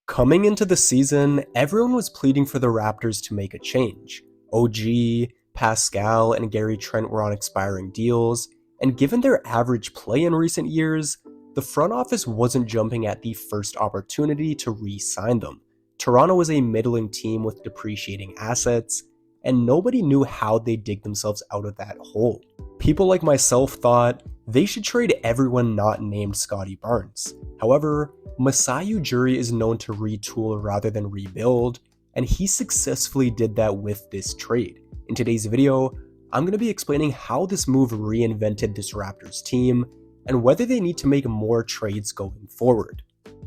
Coming into the season, everyone was pleading for the Raptors to make a change. OG, Pascal, and Gary Trent were on expiring deals, and given their average play in recent years, the front office wasn't jumping at the first opportunity to re-sign them. Toronto was a middling team with depreciating assets, and nobody knew how they'd dig themselves out of that hole. People like myself thought they should trade everyone not named Scottie Barnes. However, Masai Ujiri is known to retool rather than rebuild, and he successfully did that with this trade. In today's video, I'm going to be explaining how this move reinvented this Raptors team, and whether they need to make more trades going forward.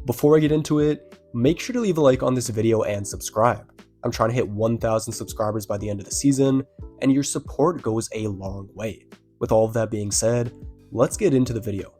Before I get into it, make sure to leave a like on this video and subscribe. I'm trying to hit 1,000 subscribers by the end of the season, and your support goes a long way. With all of that being said, let's get into the video.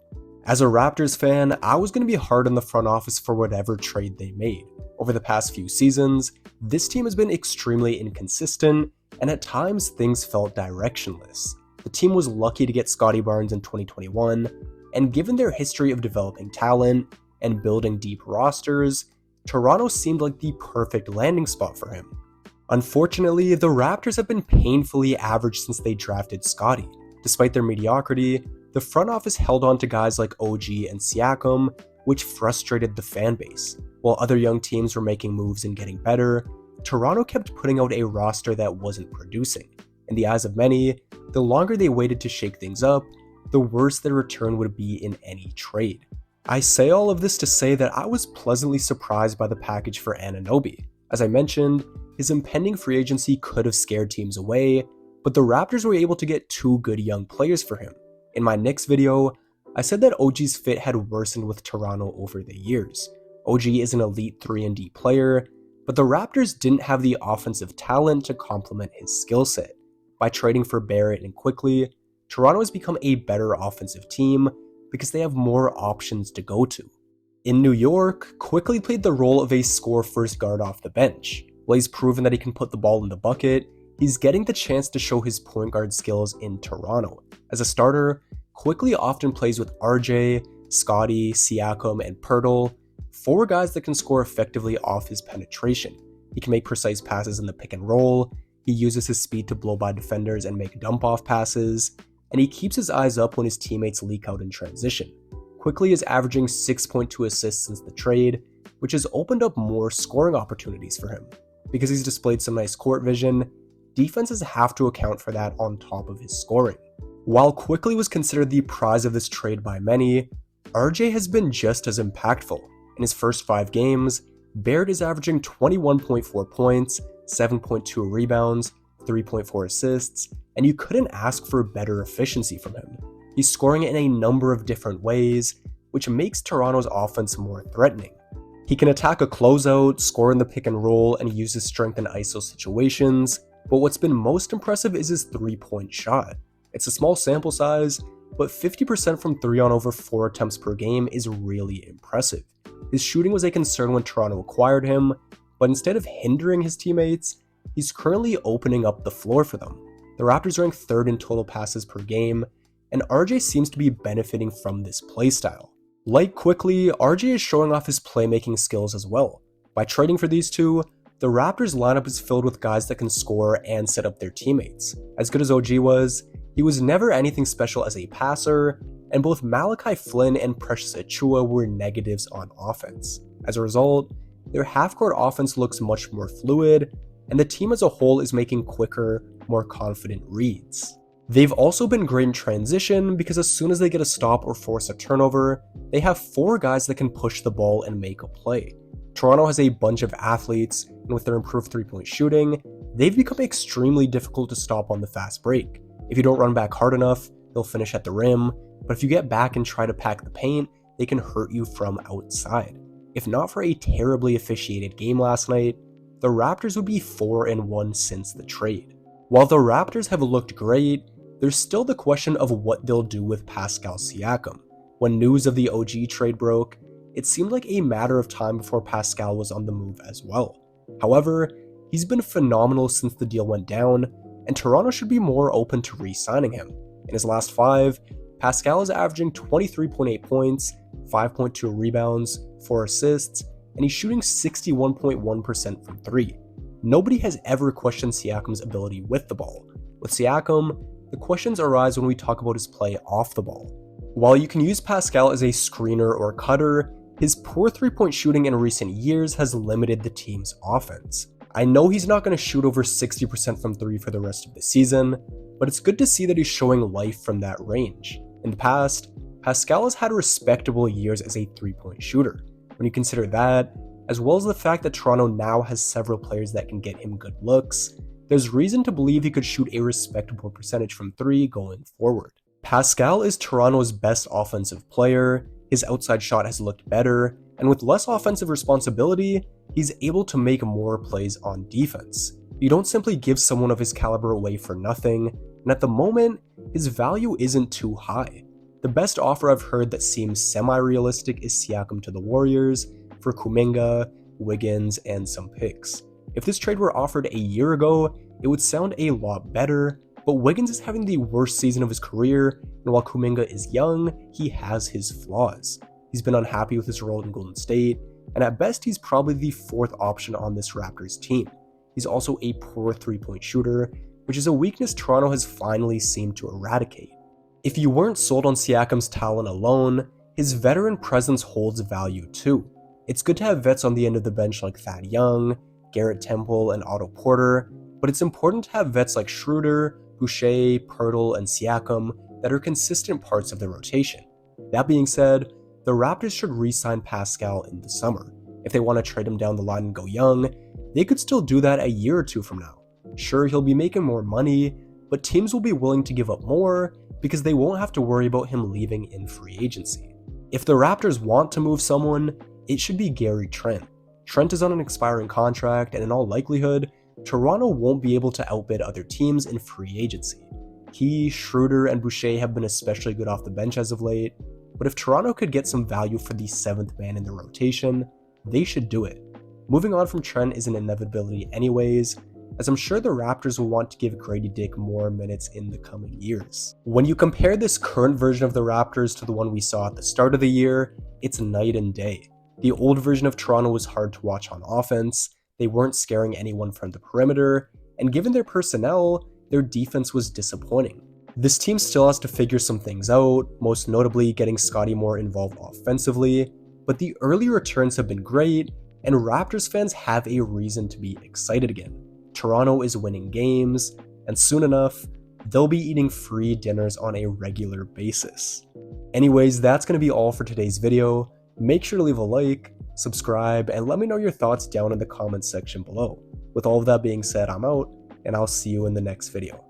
As a Raptors fan, I was going to be hard on the front office for whatever trade they made. Over the past few seasons, this team has been extremely inconsistent, and at times things felt directionless. The team was lucky to get Scottie Barnes in 2021, and given their history of developing talent and building deep rosters, Toronto seemed like the perfect landing spot for him. Unfortunately, the Raptors have been painfully average since they drafted Scottie. Despite their mediocrity, the front office held on to guys like OG and Siakam, which frustrated the fan base. While other young teams were making moves and getting better, Toronto kept putting out a roster that wasn't producing. In the eyes of many, the longer they waited to shake things up, the worse their return would be in any trade. I say all of this to say that I was pleasantly surprised by the package for Anunoby. As I mentioned, his impending free agency could have scared teams away, but the Raptors were able to get two good young players for him. In my next video, I said that OG's fit had worsened with Toronto over the years. OG is an elite 3-and-D player, but the Raptors didn't have the offensive talent to complement his skill set. By trading for Barrett and Quickly, Toronto has become a better offensive team because they have more options to go to. In New York, Quickly played the role of a score-first guard off the bench. While he's proven that he can put the ball in the bucket, he's getting the chance to show his point guard skills in Toronto. As a starter, Quickly often plays with RJ, Scottie, Siakam, and Pirtle, four guys that can score effectively off his penetration. He can make precise passes in the pick and roll, he uses his speed to blow by defenders and make dump-off passes, and he keeps his eyes up when his teammates leak out in transition. Quickly is averaging 6.2 assists since the trade, which has opened up more scoring opportunities for him. Because he's displayed some nice court vision, defenses have to account for that on top of his scoring. While Quickly was considered the prize of this trade by many, RJ has been just as impactful. In his first 5 games, Barrett is averaging 21.4 points, 7.2 rebounds, 3.4 assists, and you couldn't ask for better efficiency from him. He's scoring in a number of different ways, which makes Toronto's offense more threatening. He can attack a closeout, score in the pick and roll, and use his strength in ISO situations, but what's been most impressive is his 3-point shot. It's a small sample size, but 50% from 3 on over 4 attempts per game is really impressive. His shooting was a concern when Toronto acquired him, but instead of hindering his teammates, he's currently opening up the floor for them. The Raptors rank 3rd in total passes per game, and RJ seems to be benefiting from this playstyle. Like Quickly, RJ is showing off his playmaking skills as well. By trading for these two, the Raptors lineup is filled with guys that can score and set up their teammates. As good as OG was, he was never anything special as a passer, and both Malachi Flynn and Precious Achiuwa were negatives on offense. As a result, their half-court offense looks much more fluid, and the team as a whole is making quicker, more confident reads. They've also been great in transition because as soon as they get a stop or force a turnover, they have 4 guys that can push the ball and make a play. Toronto has a bunch of athletes, and with their improved 3-point shooting, they've become extremely difficult to stop on the fast break. If you don't run back hard enough, they'll finish at the rim, but if you get back and try to pack the paint, they can hurt you from outside. If not for a terribly officiated game last night, the Raptors would be 4-1 since the trade. While the Raptors have looked great, there's still the question of what they'll do with Pascal Siakam. When news of the OG trade broke, it seemed like a matter of time before Pascal was on the move as well. However, he's been phenomenal since the deal went down, and Toronto should be more open to re-signing him. In his last 5, Pascal is averaging 23.8 points, 5.2 rebounds, 4 assists, and he's shooting 61.1% from 3. Nobody has ever questioned Siakam's ability with the ball. With Siakam, the questions arise when we talk about his play off the ball. While you can use Pascal as a screener or cutter, his poor three-point shooting in recent years has limited the team's offense. I know he's not going to shoot over 60% from 3 for the rest of the season, but it's good to see that he's showing life from that range. In the past, Pascal has had respectable years as a three-point shooter. When you consider that, as well as the fact that Toronto now has several players that can get him good looks, there's reason to believe he could shoot a respectable percentage from 3 going forward. Pascal is Toronto's best offensive player, his outside shot has looked better, and with less offensive responsibility, he's able to make more plays on defense. You don't simply give someone of his caliber away for nothing, and at the moment, his value isn't too high. The best offer I've heard that seems semi-realistic is Siakam to the Warriors for Kuminga, Wiggins, and some picks. If this trade were offered a year ago, it would sound a lot better, but Wiggins is having the worst season of his career, and while Kuminga is young, he has his flaws. He's been unhappy with his role in Golden State, and at best he's probably the 4th option on this Raptors team. He's also a poor three-point shooter, which is a weakness Toronto has finally seemed to eradicate. If you weren't sold on Siakam's talent alone, his veteran presence holds value too. It's good to have vets on the end of the bench like Thad Young, Garrett Temple, and Otto Porter, but it's important to have vets like Schroeder, Boucher, Pirtle, and Siakam that are consistent parts of the rotation. That being said, the Raptors should re-sign Pascal in the summer. If they want to trade him down the line and go young, they could still do that a year or two from now. Sure, he'll be making more money, but teams will be willing to give up more because they won't have to worry about him leaving in free agency. If the Raptors want to move someone, it should be Gary Trent. Trent is on an expiring contract, and in all likelihood, Toronto won't be able to outbid other teams in free agency. He, Schroeder, and Boucher have been especially good off the bench as of late, but if Toronto could get some value for the 7th man in the rotation, they should do it. Moving on from Trent is an inevitability anyways, as I'm sure the Raptors will want to give Grady Dick more minutes in the coming years. When you compare this current version of the Raptors to the one we saw at the start of the year, it's night and day. The old version of Toronto was hard to watch on offense, they weren't scaring anyone from the perimeter, and given their personnel, their defense was disappointing. This team still has to figure some things out, most notably getting Scotty more involved offensively, but the early returns have been great, and Raptors fans have a reason to be excited again. Toronto is winning games, and soon enough, they'll be eating free dinners on a regular basis. Anyways, that's going to be all for today's video. Make sure to leave a like, subscribe, and let me know your thoughts down in the comments section below. With all of that being said, I'm out, and I'll see you in the next video.